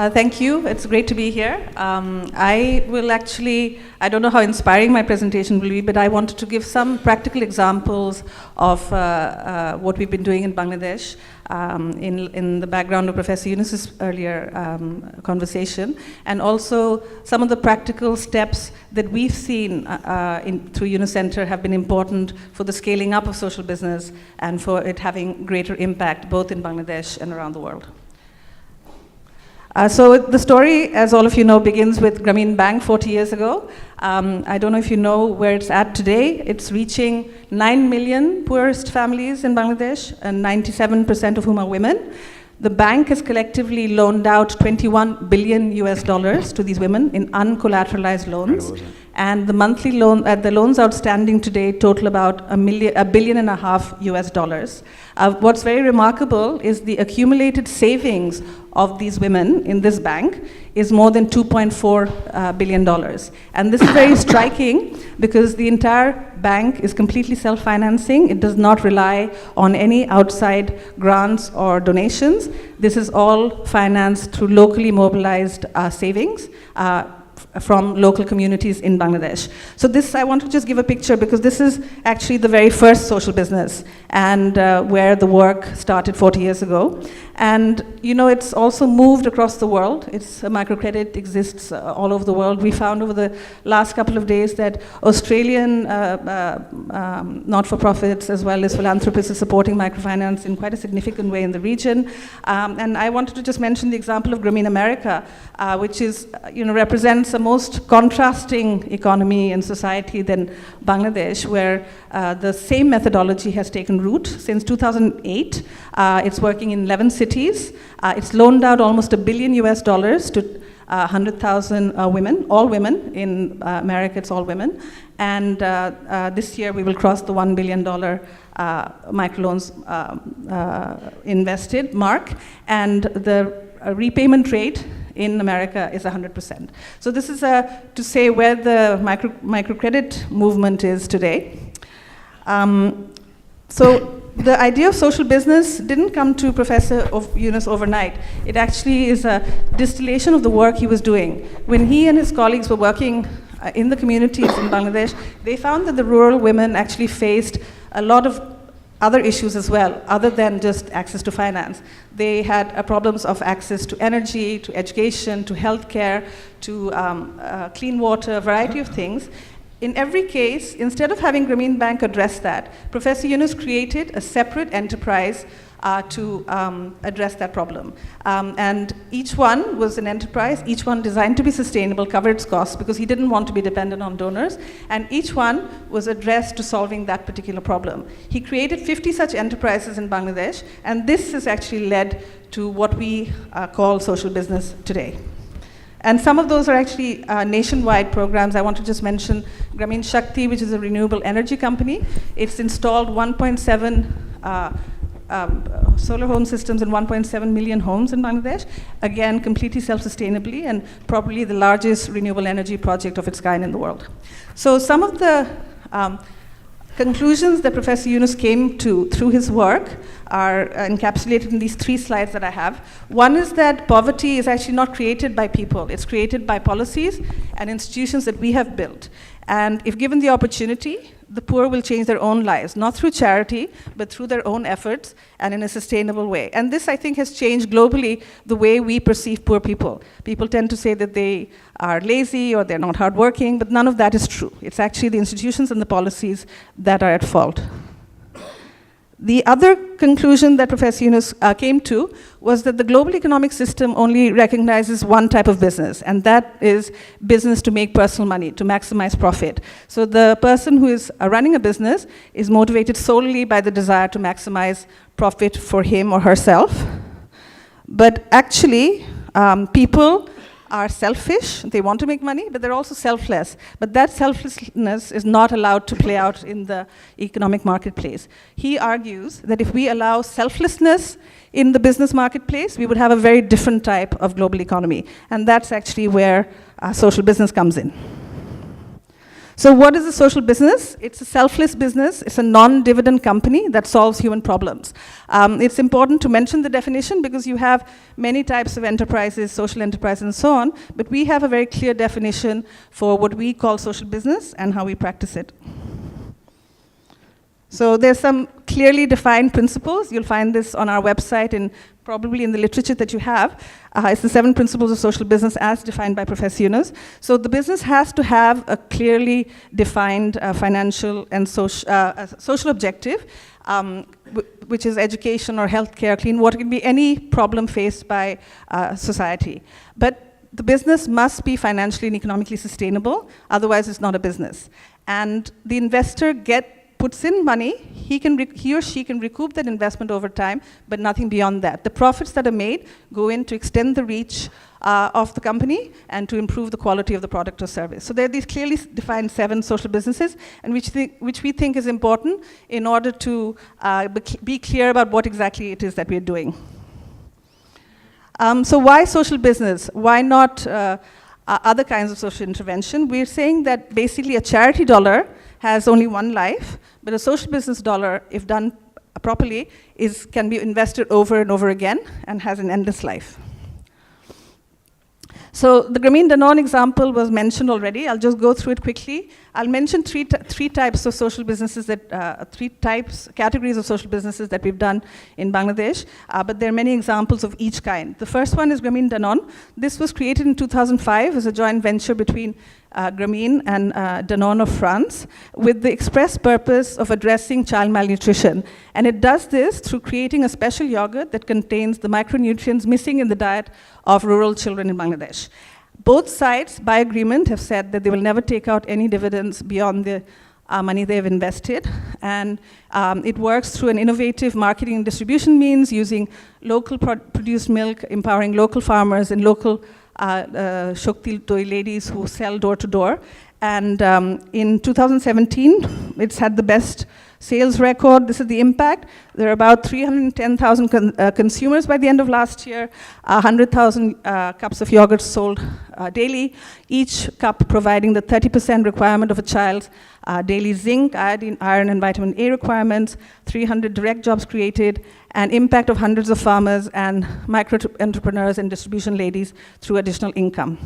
Thank you. It's great to be here. I don't know how inspiring my presentation will be, but I wanted to give some practical examples of what we've been doing in Bangladesh in the background of Professor Yunus's earlier conversation, and also some of the practical steps that we've seen through Yunus Center have been important for the scaling up of social business and for it having greater impact both in Bangladesh and around the world. So the story, as all of you know, begins with Grameen Bank 40 years ago. I don't know if you know where it's at today. It's reaching 9 million poorest families in Bangladesh, and 97% of whom are women. The bank has collectively loaned out $21 billion to these women in uncollateralized loans. And the monthly the loans outstanding today total about $1.5 billion US. What's very remarkable is the accumulated savings of these women in this bank is more than $2.4 billion. And this is very striking because the entire bank is completely self-financing. It does not rely on any outside grants or donations. This is all financed through locally mobilized savings from local communities in Bangladesh. So this, I want to just give a picture because this is actually the very first social business and where the work started 40 years ago. And you know, it's also moved across the world. It's microcredit exists all over the world. We found over the last couple of days that Australian not-for-profits as well as philanthropists are supporting microfinance in quite a significant way in the region. And I wanted to just mention the example of Grameen America, which is, represents a most contrasting economy and society than Bangladesh, where the same methodology has taken root since 2008. It's working in 11 cities. It's loaned out almost $1 billion US to 100,000 women, all women. In America, it's all women. And this year, we will cross the $1 billion microloans invested mark. And the repayment rate in America is 100%. So this is to say where the microcredit movement is today. So the idea of social business didn't come to Professor Yunus overnight. It actually is a distillation of the work he was doing. When he and his colleagues were working in the communities in Bangladesh, they found that the rural women actually faced a lot of other issues as well, other than just access to finance. They had problems of access to energy, to education, to healthcare, to clean water, a variety of things. In every case, instead of having Grameen Bank address that, Professor Yunus created a separate enterprise to address that problem. And each one was an enterprise, each one designed to be sustainable, cover its costs, because he didn't want to be dependent on donors, and each one was addressed to solving that particular problem. He created 50 such enterprises in Bangladesh, and this has actually led to what we call social business today. And some of those are actually nationwide programs. I want to just mention Grameen Shakti, which is a renewable energy company. It's installed 1.7 solar home systems in 1.7 million homes in Bangladesh. Again, completely self-sustainably, and probably the largest renewable energy project of its kind in the world. So some of the conclusions that Professor Yunus came to through his work are encapsulated in these 3 slides that I have. One is that poverty is actually not created by people. It's created by policies and institutions that we have built. And if given the opportunity, the poor will change their own lives, not through charity, but through their own efforts and in a sustainable way. And this, I think, has changed globally the way we perceive poor people. People tend to say that they are lazy or they're not hardworking, but none of that is true. It's actually the institutions and the policies that are at fault. The other conclusion that Professor Yunus came to was that the global economic system only recognizes one type of business, and that is business to make personal money, to maximize profit. So the person who is running a business is motivated solely by the desire to maximize profit for him or herself. But actually, people are selfish, they want to make money, but they're also selfless. But that selflessness is not allowed to play out in the economic marketplace. He argues that if we allow selflessness in the business marketplace, we would have a very different type of global economy. And that's actually where social business comes in. So what is a social business? It's a selfless business. It's a non-dividend company that solves human problems. It's important to mention the definition because you have many types of enterprises, social enterprise and so on, but we have a very clear definition for what we call social business and how we practice it. So there's some clearly defined principles. You'll find this on our website and probably in the literature that you have. It's the 7 principles of social business as defined by Professor Yunus. So the business has to have a clearly defined financial and social objective, which is education or healthcare, clean water. It can be any problem faced by society. But the business must be financially and economically sustainable, otherwise it's not a business. And the investor puts in money, he or she can recoup that investment over time, but nothing beyond that. The profits that are made go in to extend the reach of the company and to improve the quality of the product or service. So there are these clearly defined 7 social businesses, and which we think is important in order to be clear about what exactly it is that we're doing. So why social business? Why not other kinds of social intervention? We're saying that basically a charity dollar has only one life, but a social business dollar, if done properly, can be invested over and over again and has an endless life. So the Grameen Danone example was mentioned already. I'll just go through it quickly. I'll mention three types of social businesses categories of social businesses that we've done in Bangladesh, but there are many examples of each kind. The first one is Grameen Danone. This was created in 2005 as a joint venture between Grameen and Danone of France with the express purpose of addressing child malnutrition. And it does this through creating a special yogurt that contains the micronutrients missing in the diet of rural children in Bangladesh. Both sides, by agreement, have said that they will never take out any dividends beyond the money they have invested. And it works through an innovative marketing and distribution means using local produced milk, empowering local farmers and local Shakti Doi ladies who sell door to door. And in 2017, it's had the best sales record. This is the impact. There are about 310,000 consumers by the end of last year, 100,000 cups of yogurt sold daily, each cup providing the 30% requirement of a child's daily zinc, iodine, iron, and vitamin A requirements, 300 direct jobs created, and impact of hundreds of farmers and micro-entrepreneurs and distribution ladies through additional income.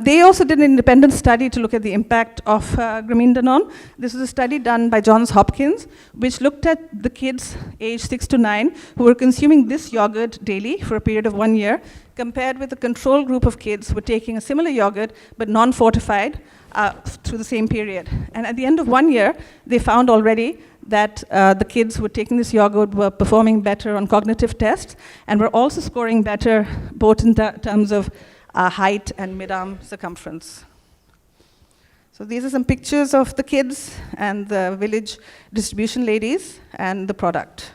They also did an independent study to look at the impact of Grameen Danone. This was a study done by Johns Hopkins, which looked at the kids aged 6 to 9 who were consuming this yogurt daily for a period of 1 year, compared with a control group of kids who were taking a similar yogurt but non-fortified through the same period. And at the end of 1 year, they found already that the kids who were taking this yogurt were performing better on cognitive tests and were also scoring better both in terms of height and mid-arm circumference. So these are some pictures of the kids and the village distribution ladies and the product.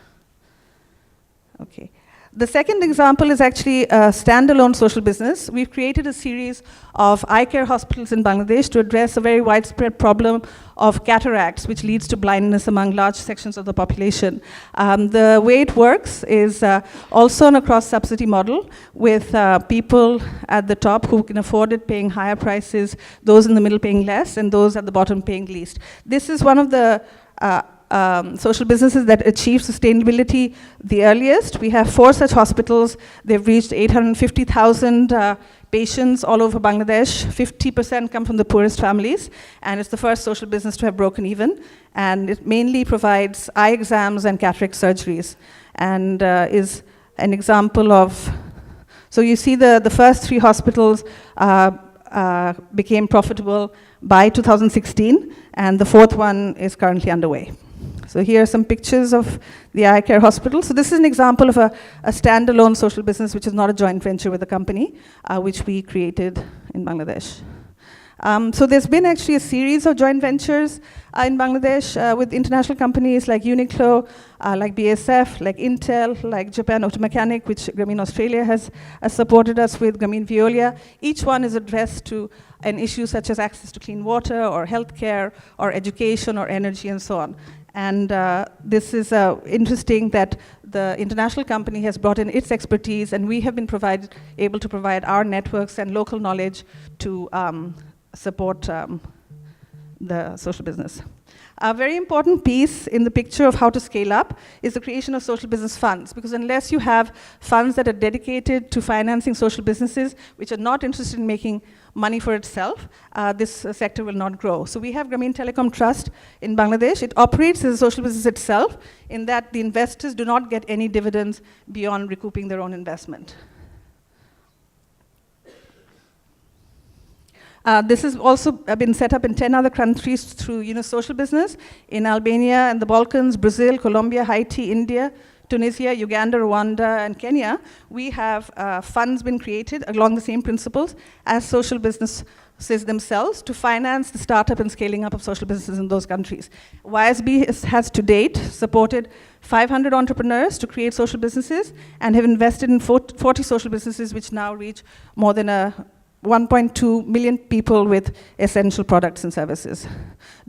Okay. The second example is actually a standalone social business. We've created a series of eye care hospitals in Bangladesh to address a very widespread problem of cataracts, which leads to blindness among large sections of the population. The way it works is also on a cross-subsidy model with people at the top who can afford it paying higher prices, those in the middle paying less, and those at the bottom paying least. This is one of the social businesses that achieve sustainability the earliest. We have 4 such hospitals. They've reached 850,000 patients all over Bangladesh. 50% come from the poorest families, and it's the first social business to have broken even. And it mainly provides eye exams and cataract surgeries, and is an example of, so you see the first 3 hospitals became profitable by 2016, and the 4th one is currently underway. So here are some pictures of the eye care hospital. So this is an example of a standalone social business, which is not a joint venture with a company, which we created in Bangladesh. So there's been actually a series of joint ventures in Bangladesh with international companies like Uniqlo, like BASF, like Intel, like Japan Automechanic, which Grameen Australia has supported us with, Grameen Veolia. Each one is addressed to an issue such as access to clean water or healthcare or education or energy and so on. And this is interesting that the international company has brought in its expertise, and we have been able to provide our networks and local knowledge to support the social business. A very important piece in the picture of how to scale up is the creation of social business funds, because unless you have funds that are dedicated to financing social businesses, which are not interested in making money for itself, this sector will not grow. So we have Grameen Telecom Trust in Bangladesh. It operates as a social business itself, in that the investors do not get any dividends beyond recouping their own investment. This has also been set up in 10 other countries through Yunus Social Business, in Albania and the Balkans, Brazil, Colombia, Haiti, India, Tunisia, Uganda, Rwanda, and Kenya. We have funds been created along the same principles as social businesses themselves to finance the startup and scaling up of social businesses in those countries. YSB has to date supported 500 entrepreneurs to create social businesses and have invested in 40 social businesses, which now reach more than 1.2 million people with essential products and services.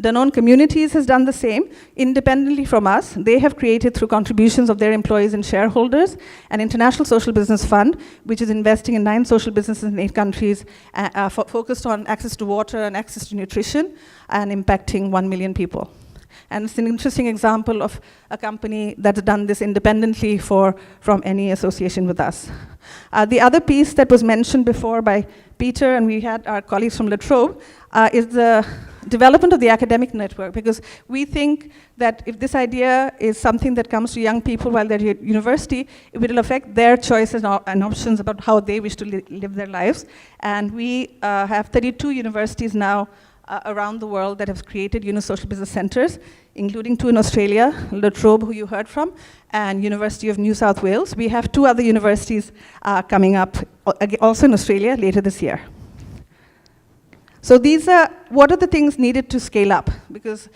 Danone Communities has done the same independently from us. They have created, through contributions of their employees and shareholders, an international social business fund, which is investing in 9 social businesses in 8 countries, focused on access to water and access to nutrition, and impacting 1 million people. And it's an interesting example of a company that's done this independently from any association with us. The other piece that was mentioned before by Peter, and we had our colleagues from La Trobe, is the development of the academic network, because we think that if this idea is something that comes to young people while they're at university, it will affect their choices and options about how they wish to live their lives. And we have 32 universities now around the world that have created Yunus Social Business Centers, including 2 in Australia, La Trobe, who you heard from, and University of New South Wales. We have 2 other universities coming up, also in Australia, later this year. So these are, what are the things needed to scale up? Because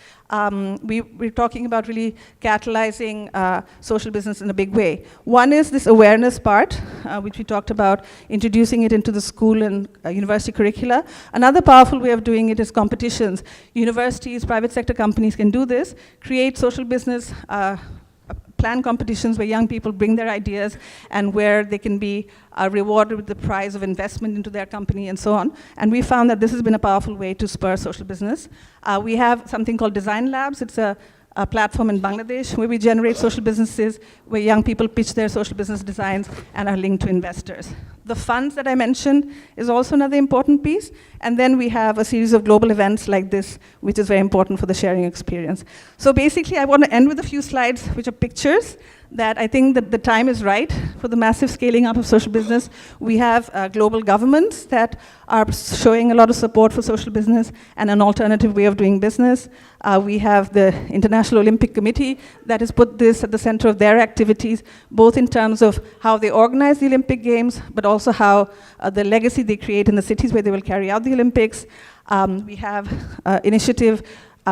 we're talking about really catalyzing social business in a big way. One is this awareness part, which we talked about, introducing it into the school and university curricula. Another powerful way of doing it is competitions. Universities, private sector companies can do this, create social business plan competitions where young people bring their ideas and where they can be rewarded with the prize of investment into their company and so on. And we found that this has been a powerful way to spur social business. We have something called Design Labs. It's a platform in Bangladesh where we generate social businesses where young people pitch their social business designs and are linked to investors. The funds that I mentioned is also another important piece. And then we have a series of global events like this, which is very important for the sharing experience. So basically, I want to end with a few slides, which are pictures that I think that the time is right for the massive scaling up of social business. We have global governments that are showing a lot of support for social business and an alternative way of doing business. We have the International Olympic Committee that has put this at the center of their activities, both in terms of how they organize the Olympic Games, but also how the legacy they create in the cities where they will carry out the Olympics. We have initiative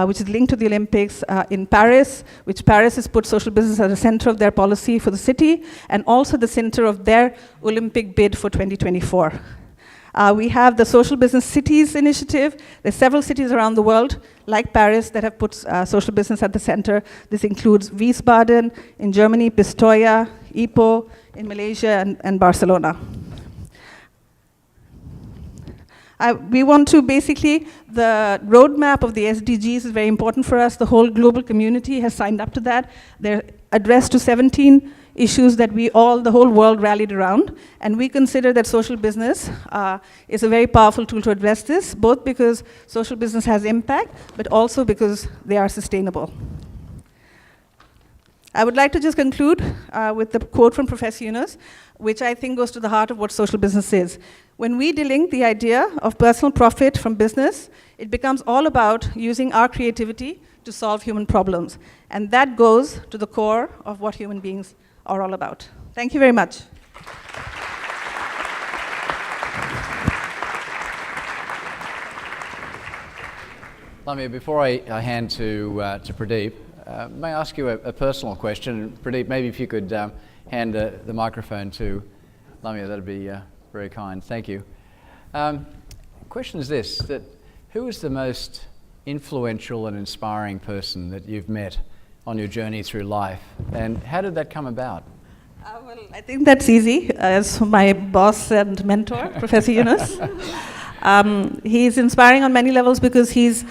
which is linked to the Olympics in Paris, which Paris has put social business at the center of their policy for the city, and also the center of their Olympic bid for 2024. We have the Social Business Cities initiative. There's several cities around the world, like Paris, that have put social business at the center. This includes Wiesbaden in Germany, Pistoia, Ipoh in Malaysia, and Barcelona. We want to basically, the roadmap of the SDGs is very important for us. The whole global community has signed up to that. They're addressed to 17 issues that the whole world rallied around. And we consider that social business is a very powerful tool to address this, both because social business has impact, but also because they are sustainable. I would like to just conclude with the quote from Professor Yunus, which I think goes to the heart of what social business is. When we delink the idea of personal profit from business, it becomes all about using our creativity to solve human problems. And that goes to the core of what human beings are all about. Thank you very much. Lamiya, before I hand to Pradeep, may I ask you a personal question? Pradeep, maybe if you could hand the microphone to Lamiya, that'd be very kind. Thank you. Question is this, that who is the most influential and inspiring person that you've met on your journey through life, and how did that come about? Well, I think that's easy. As my boss and mentor, Professor Yunus. He's inspiring on many levels because he's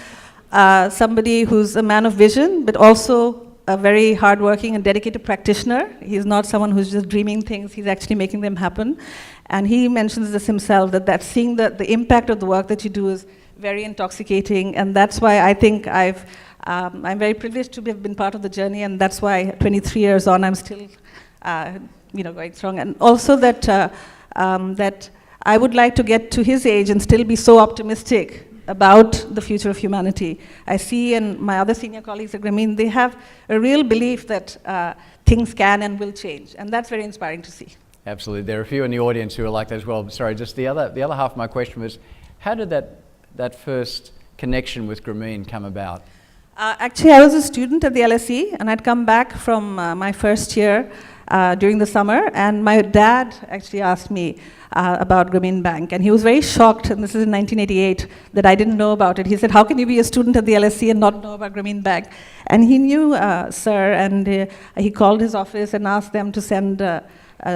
somebody who's a man of vision, but also a very hardworking and dedicated practitioner. He's not someone who's just dreaming things, he's actually making them happen. And he mentions this himself, that seeing the impact of the work that you do is very intoxicating, and that's why I think I'm very privileged to have been part of the journey, and that's why 23 years on, I'm still going strong. And also that I would like to get to his age and still be so optimistic about the future of humanity. I see, and my other senior colleagues at Grameen, they have a real belief that things can and will change, and that's very inspiring to see. Absolutely. There are a few in the audience who are like that as well. Sorry, just the other half of my question was, how did that first connection with Grameen come about? Actually, I was a student at the LSE, and I'd come back from my first year during the summer, and my dad actually asked me about Grameen Bank, and he was very shocked, and this is in 1988, that I didn't know about it. He said, how can you be a student at the LSE and not know about Grameen Bank? And he knew, sir, and he called his office and asked them to send a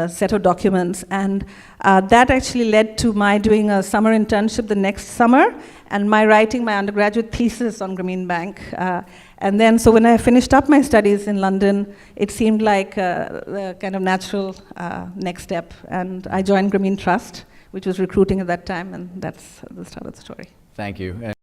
set of documents, and that actually led to my doing a summer internship the next summer, and my writing my undergraduate thesis on Grameen Bank. And then, so when I finished up my studies in London, it seemed like the kind of natural next step, and I joined Grameen Trust, which was recruiting at that time, and that's the start of the story. Thank you.